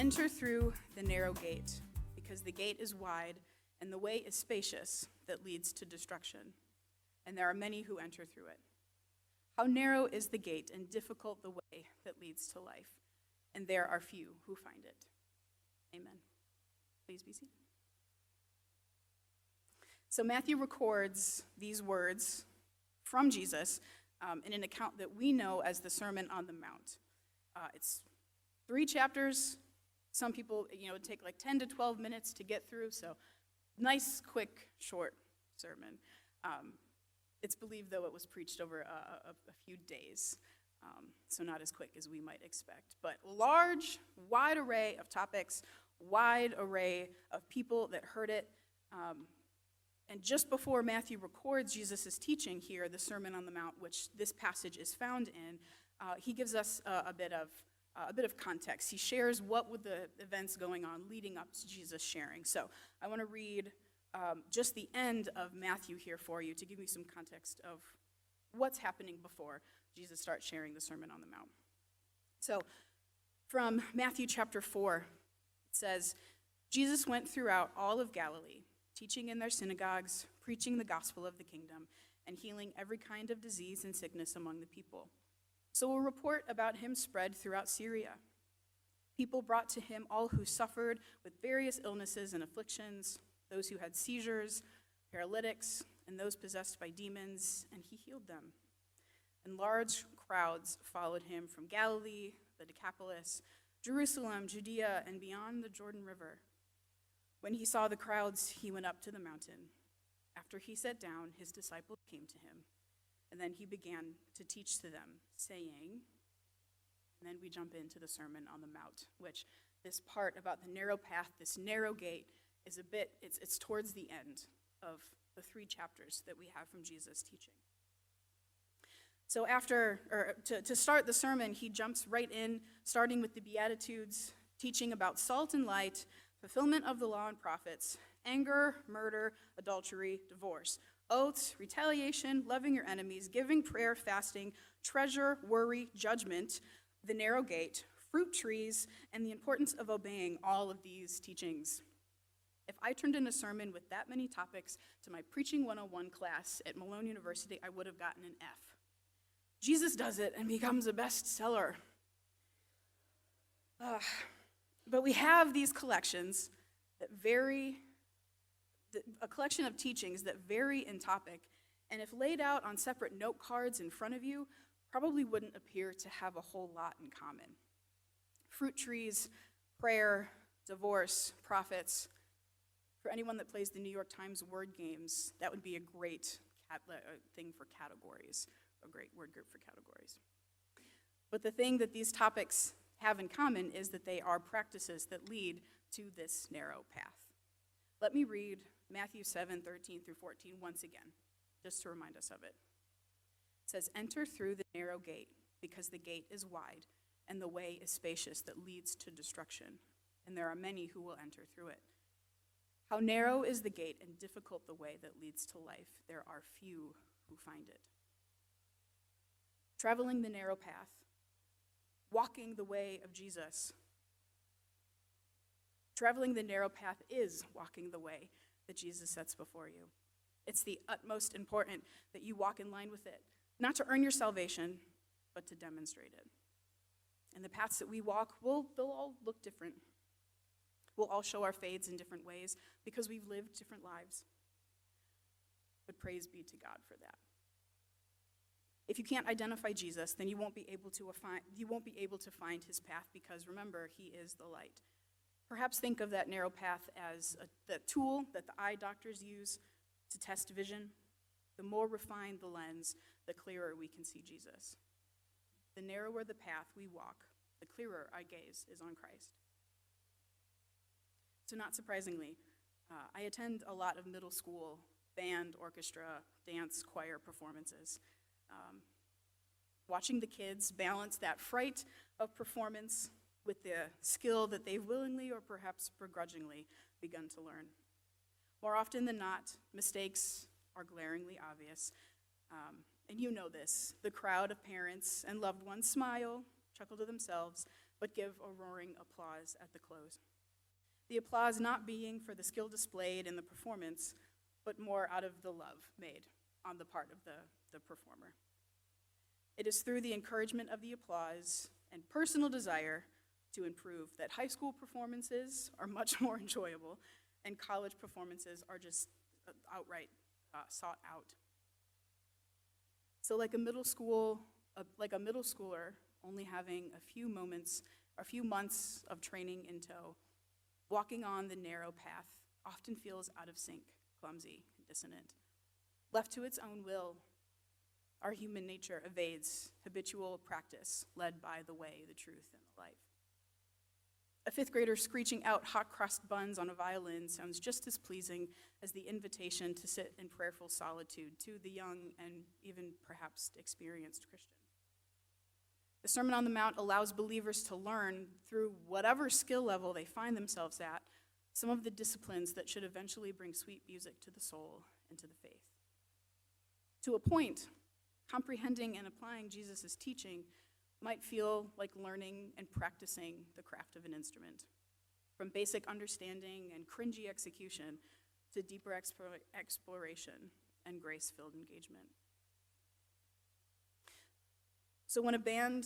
Enter through the narrow gate, because the gate is wide and the way is spacious that leads to destruction, and there are many who enter through it. How narrow is the gate and difficult the way that leads to life, and there are few who find it. Amen. Please be seated. So Matthew records these words from Jesus in an account that we know as the Sermon on the Mount. It's 3 chapters. Some people, it take like 10 to 12 minutes to get through, so nice, quick, short sermon. It's believed, though, it was preached over a few days, so not as quick as we might expect. But large, wide array of topics, wide array of people that heard it. And just before Matthew records Jesus' teaching here, the Sermon on the Mount, which this passage is found in, he gives us a bit of context. He shares what were the events going on leading up to Jesus sharing. So I want to read just the end of Matthew here for you to give you some context of what's happening before Jesus starts sharing the Sermon on the Mount. So from Matthew chapter 4, it says, Jesus went throughout all of Galilee, teaching in their synagogues, preaching the gospel of the kingdom, and healing every kind of disease and sickness among the people. So a report about him spread throughout Syria. People brought to him all who suffered with various illnesses and afflictions, those who had seizures, paralytics, and those possessed by demons, and he healed them. And large crowds followed him from Galilee, the Decapolis, Jerusalem, Judea, and beyond the Jordan River. When he saw the crowds, he went up to the mountain. After he sat down, his disciples came to him, and then he began to teach to them, saying, and then we jump into the Sermon on the Mount, which this part about the narrow path, this narrow gate, is it's towards the end of the 3 chapters that we have from Jesus' teaching. So to start the sermon, he jumps right in, starting with the Beatitudes, teaching about salt and light, fulfillment of the law and prophets, anger, murder, adultery, divorce, oaths, retaliation, loving your enemies, giving, prayer, fasting, treasure, worry, judgment, the narrow gate, fruit trees, and the importance of obeying all of these teachings. If I turned in a sermon with that many topics to my Preaching 101 class at Malone University, I would have gotten an F. Jesus does it and becomes a bestseller. But we have these collections that vary, a collection of teachings that vary in topic, and if laid out on separate note cards in front of you, probably wouldn't appear to have a whole lot in common. Fruit trees, prayer, divorce, prophets. For anyone that plays the New York Times word games, that would be a great thing for categories, a great word group for categories. But the thing that these topics have in common is that they are practices that lead to this narrow path. Let me read Matthew 7:13 through 14 once again, just to remind us of it. It says, enter through the narrow gate, because the gate is wide, and the way is spacious that leads to destruction, and there are many who will enter through it. How narrow is the gate and difficult the way that leads to life. There are few who find it. Traveling the narrow path, walking the way of Jesus. Traveling the narrow path is walking the way that Jesus sets before you. It's the utmost important that you walk in line with it, not to earn your salvation, but to demonstrate it. And the paths that we walk, they'll all look different. We'll all show our fades in different ways because we've lived different lives. But praise be to God for that. If you can't identify Jesus, then you won't be able to find his path, because remember, he is the light. Perhaps think of that narrow path as the tool that the eye doctors use to test vision. The more refined the lens, the clearer we can see Jesus. The narrower the path we walk, the clearer our gaze is on Christ. So not surprisingly, I attend a lot of middle school band, orchestra, dance, choir performances. Watching the kids balance that fright of performance with the skill that they've willingly or perhaps begrudgingly begun to learn. More often than not, mistakes are glaringly obvious. And you know this. The crowd of parents and loved ones smile, chuckle to themselves, but give a roaring applause at the close. The applause not being for the skill displayed in the performance, but more out of the love made on the part of the performer. It is through the encouragement of the applause and personal desire to improve that high school performances are much more enjoyable and college performances are just outright sought out. So like a middle schooler only having a few months of training in tow, walking on the narrow path often feels out of sync, clumsy, and dissonant. Left to its own will, our human nature evades habitual practice led by the way, the truth, and the life. A fifth grader screeching out hot crust buns on a violin sounds just as pleasing as the invitation to sit in prayerful solitude to the young and even perhaps experienced Christian. The Sermon on the Mount allows believers to learn, through whatever skill level they find themselves at, some of the disciplines that should eventually bring sweet music to the soul and to the faith. To a point, comprehending and applying Jesus' teaching might feel like learning and practicing the craft of an instrument, from basic understanding and cringy execution to deeper exploration and grace-filled engagement. So when a band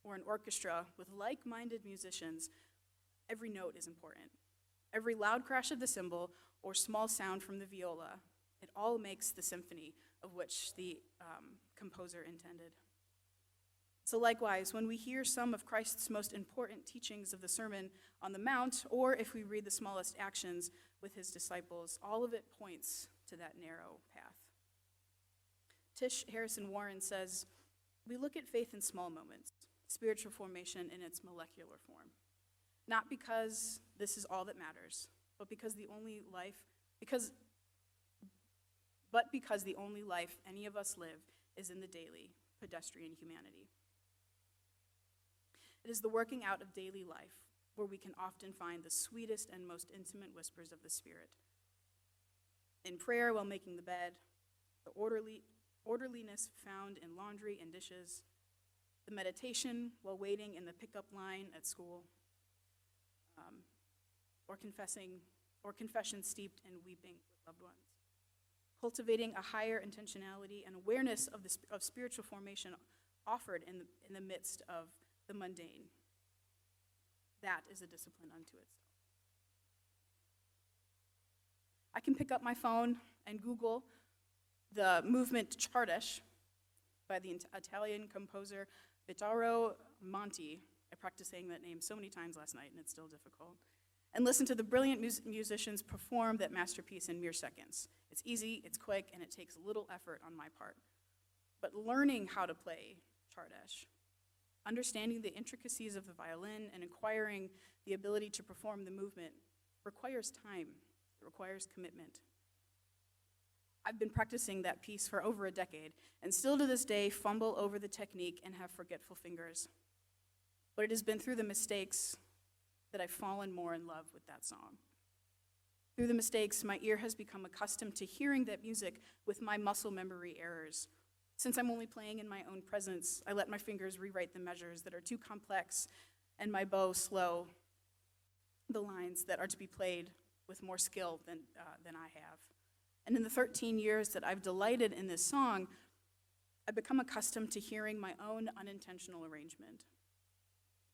or an orchestra with like-minded musicians, every note is important. Every loud crash of the cymbal or small sound from the viola, it all makes the symphony of which the composer intended. So likewise, when we hear some of Christ's most important teachings of the Sermon on the Mount, or if we read the smallest actions with his disciples, all of it points to that narrow path. Tish Harrison Warren says, "We look at faith in small moments, spiritual formation in its molecular form, not because this is all that matters, but because the only life any of us live is in the daily, pedestrian humanity. It is the working out of daily life where we can often find the sweetest and most intimate whispers of the Spirit. In prayer while making the bed, the orderliness found in laundry and dishes, the meditation while waiting in the pickup line at school, or confession steeped in weeping with loved ones. Cultivating a higher intentionality and awareness of spiritual formation offered in the midst of the mundane. That is a discipline unto itself." I can pick up my phone and Google the movement Chartish by the Italian composer Vittorio Monti. I practiced saying that name so many times last night and it's still difficult. And listen to the brilliant musicians perform that masterpiece in mere seconds. It's easy, it's quick, and it takes little effort on my part. But learning how to play Chartish, understanding the intricacies of the violin and acquiring the ability to perform the movement requires time, it requires commitment. I've been practicing that piece for over a decade and still to this day fumble over the technique and have forgetful fingers. But it has been through the mistakes that I've fallen more in love with that song. Through the mistakes, my ear has become accustomed to hearing that music with my muscle memory errors. Since I'm only playing in my own presence, I let my fingers rewrite the measures that are too complex and my bow slow the lines that are to be played with more skill than I have. And in the 13 years that I've delighted in this song, I've become accustomed to hearing my own unintentional arrangement.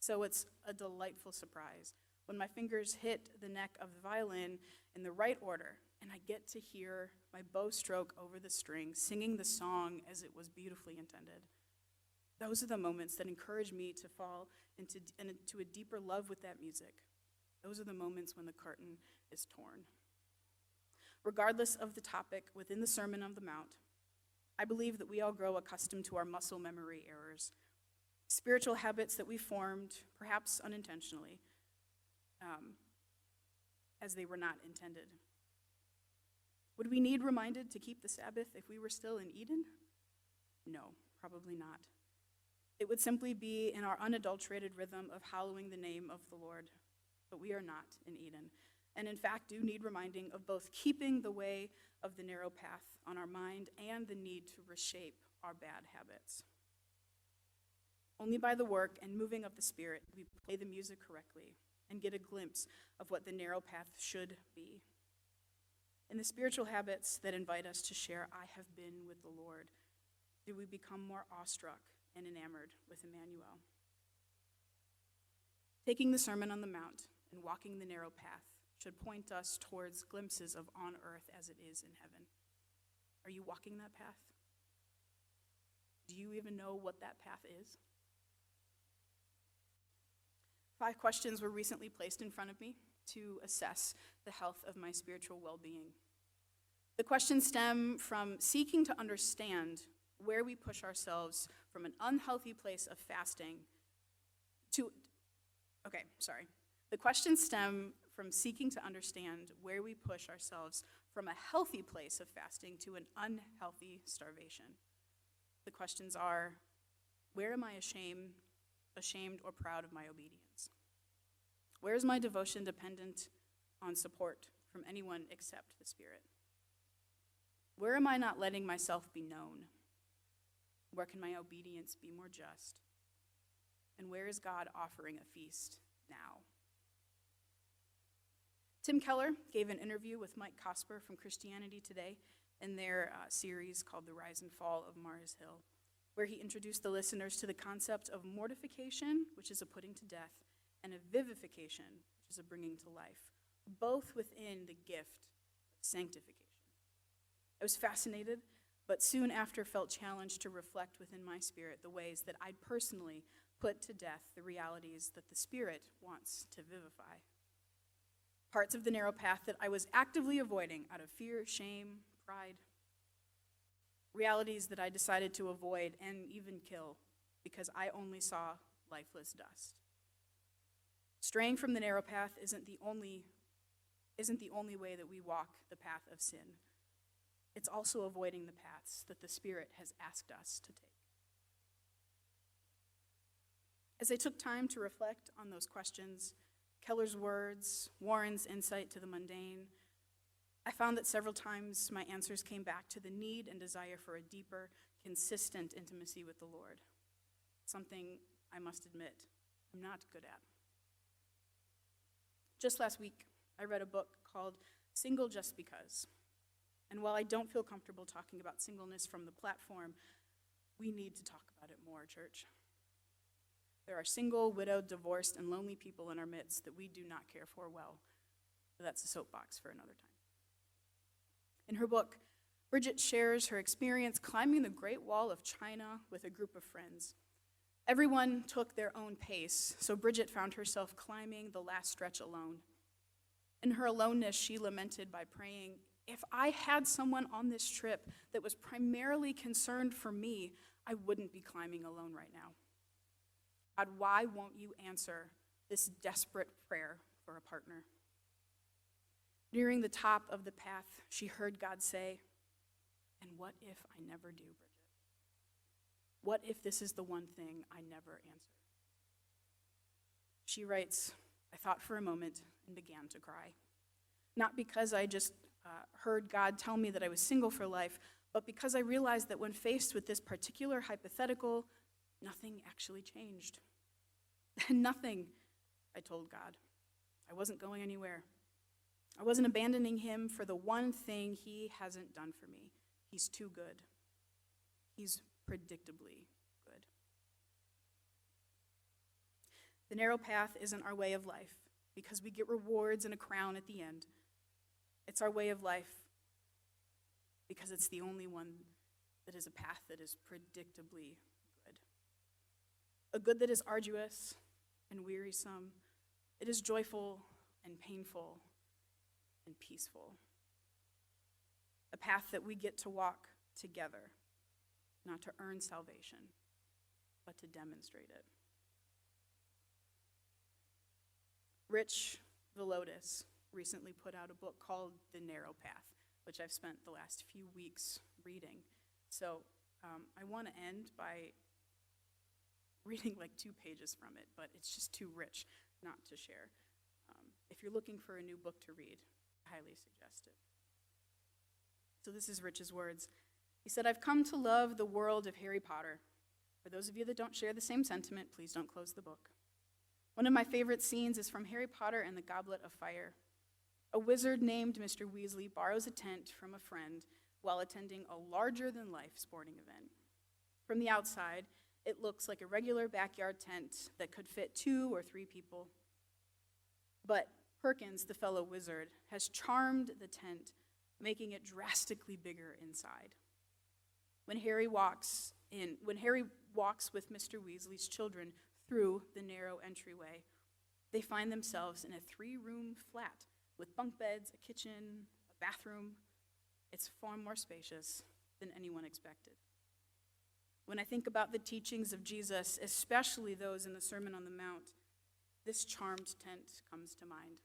So it's a delightful surprise when my fingers hit the neck of the violin in the right order, and I get to hear my bow stroke over the string, singing the song as it was beautifully intended. Those are the moments that encourage me to fall into a deeper love with that music. Those are the moments when the curtain is torn. Regardless of the topic within the Sermon on the Mount, I believe that we all grow accustomed to our muscle memory errors, spiritual habits that we formed, perhaps unintentionally, as they were not intended. Would we need reminded to keep the Sabbath if we were still in Eden? No, probably not. It would simply be in our unadulterated rhythm of hallowing the name of the Lord, but we are not in Eden, and in fact do need reminding of both keeping the way of the narrow path on our mind and the need to reshape our bad habits. Only by the work and moving of the Spirit do we play the music correctly and get a glimpse of what the narrow path should be. In the spiritual habits that invite us to share, I have been with the Lord, do we become more awestruck and enamored with Emmanuel? Taking the Sermon on the Mount and walking the narrow path should point us towards glimpses of on earth as it is in heaven. Are you walking that path? Do you even know what that path is? 5 questions were recently placed in front of me to assess the health of my spiritual well-being. The questions stem from seeking to understand where we push ourselves from an unhealthy place of fasting to, The questions stem from seeking to understand where we push ourselves from a healthy place of fasting to an unhealthy starvation. The questions are, where am I ashamed or proud of my obedience? Where is my devotion dependent on support from anyone except the Spirit? Where am I not letting myself be known? Where can my obedience be more just? And where is God offering a feast now? Tim Keller gave an interview with Mike Cosper from Christianity Today in their series called The Rise and Fall of Mars Hill, where he introduced the listeners to the concept of mortification, which is a putting to death, and a vivification, which is a bringing to life, both within the gift of sanctification. I was fascinated, but soon after felt challenged to reflect within my spirit the ways that I'd personally put to death the realities that the Spirit wants to vivify. Parts of the narrow path that I was actively avoiding out of fear, shame, pride. Realities that I decided to avoid and even kill because I only saw lifeless dust. Straying from the narrow path isn't the only way that we walk the path of sin. It's also avoiding the paths that the Spirit has asked us to take. As I took time to reflect on those questions, Keller's words, Warren's insight to the mundane, I found that several times my answers came back to the need and desire for a deeper, consistent intimacy with the Lord, something I must admit I'm not good at. Just last week, I read a book called Single Just Because. And while I don't feel comfortable talking about singleness from the platform, we need to talk about it more, church. There are single, widowed, divorced, and lonely people in our midst that we do not care for well. But that's a soapbox for another time. In her book, Bridget shares her experience climbing the Great Wall of China with a group of friends. Everyone took their own pace, so Bridget found herself climbing the last stretch alone. In her aloneness, she lamented by praying, if I had someone on this trip that was primarily concerned for me, I wouldn't be climbing alone right now. God, why won't you answer this desperate prayer for a partner? Nearing the top of the path, she heard God say, and what if I never do, Bridget? What if this is the one thing I never answer? She writes, I thought for a moment and began to cry. Not because I just heard God tell me that I was single for life, but because I realized that when faced with this particular hypothetical, nothing actually changed. Nothing, I told God. I wasn't going anywhere. I wasn't abandoning him for the one thing he hasn't done for me. He's too good. He's predictably good. The narrow path isn't our way of life because we get rewards and a crown at the end. It's our way of life because it's the only one that is a path that is predictably good. A good that is arduous and wearisome. It is joyful and painful and peaceful. A path that we get to walk together, not to earn salvation, but to demonstrate it. Rich Velotis recently put out a book called The Narrow Path, which I've spent the last few weeks reading. So I want to end by reading like 2 pages from it, but it's just too rich not to share. If you're looking for a new book to read, I highly suggest it. So this is Rich's words. He said, I've come to love the world of Harry Potter. For those of you that don't share the same sentiment, please don't close the book. One of my favorite scenes is from Harry Potter and the Goblet of Fire. A wizard named Mr. Weasley borrows a tent from a friend while attending a larger-than-life sporting event. From the outside, it looks like a regular backyard tent that could fit 2 or 3 people. But Perkins, the fellow wizard, has charmed the tent, making it drastically bigger inside. When Harry walks with Mr. Weasley's children through the narrow entryway, they find themselves in a 3-room flat with bunk beds, a kitchen, a bathroom. It's far more spacious than anyone expected. When I think about the teachings of Jesus, especially those in the Sermon on the Mount, this charmed tent comes to mind.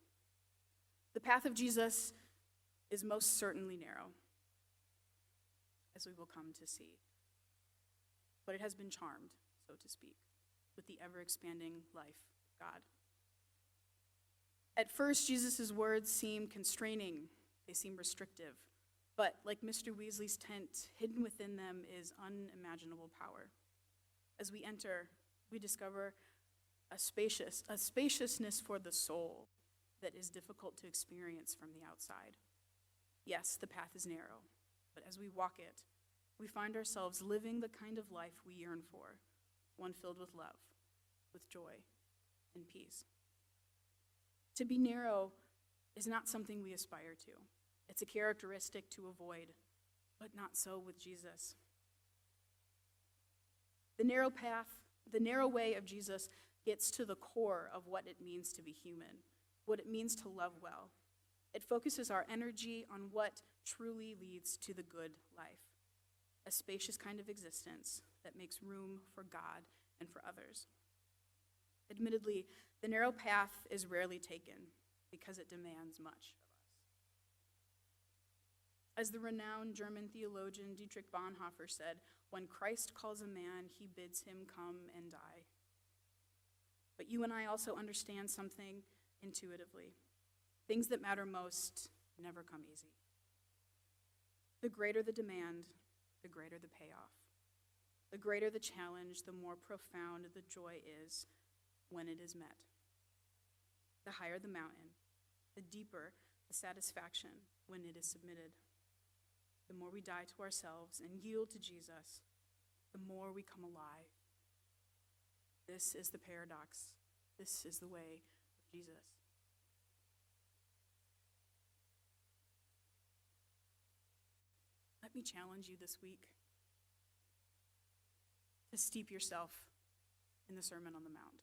The path of Jesus is most certainly narrow, as we will come to see. But it has been charmed, so to speak, with the ever-expanding life of God. At first, Jesus' words seem constraining. They seem restrictive. But like Mr. Weasley's tent, hidden within them is unimaginable power. As we enter, we discover a spaciousness for the soul that is difficult to experience from the outside. Yes, the path is narrow, but as we walk it, we find ourselves living the kind of life we yearn for, one filled with love, with joy, and peace. To be narrow is not something we aspire to. It's a characteristic to avoid, but not so with Jesus. The narrow path, the narrow way of Jesus gets to the core of what it means to be human, what it means to love well. It focuses our energy on what truly leads to the good life, a spacious kind of existence that makes room for God and for others. Admittedly, the narrow path is rarely taken because it demands much of us. As the renowned German theologian Dietrich Bonhoeffer said, "When Christ calls a man, he bids him come and die." But you and I also understand something intuitively. Things that matter most never come easy. The greater the demand, the greater the payoff. The greater the challenge, the more profound the joy is when it is met. The higher the mountain, the deeper the satisfaction when it is submitted. The more we die to ourselves and yield to Jesus, the more we come alive. This is the paradox. This is the way of Jesus. Let me challenge you this week to steep yourself in the Sermon on the Mount.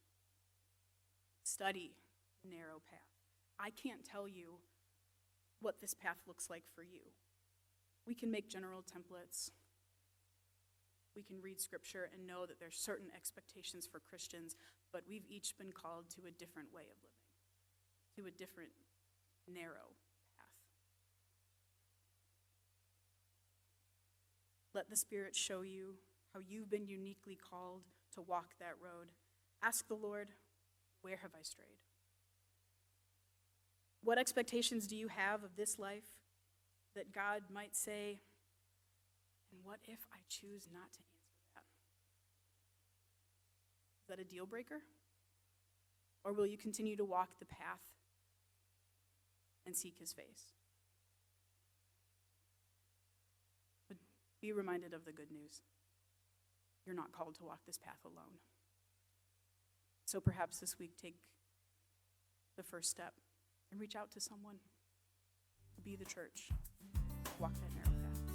Study the narrow path. I can't tell you what this path looks like for you. We can make general templates. We can read scripture and know that there's certain expectations for Christians, but we've each been called to a different way of living, to a different narrow path. Let the Spirit show you how you've been uniquely called to walk that road. Ask the Lord, where have I strayed? What expectations do you have of this life that God might say, and what if I choose not to answer that? Is that a deal breaker? Or will you continue to walk the path and seek his face? But be reminded of the good news. You're not called to walk this path alone. So perhaps this week, take the first step and reach out to someone. Be the church. Walk that narrow path.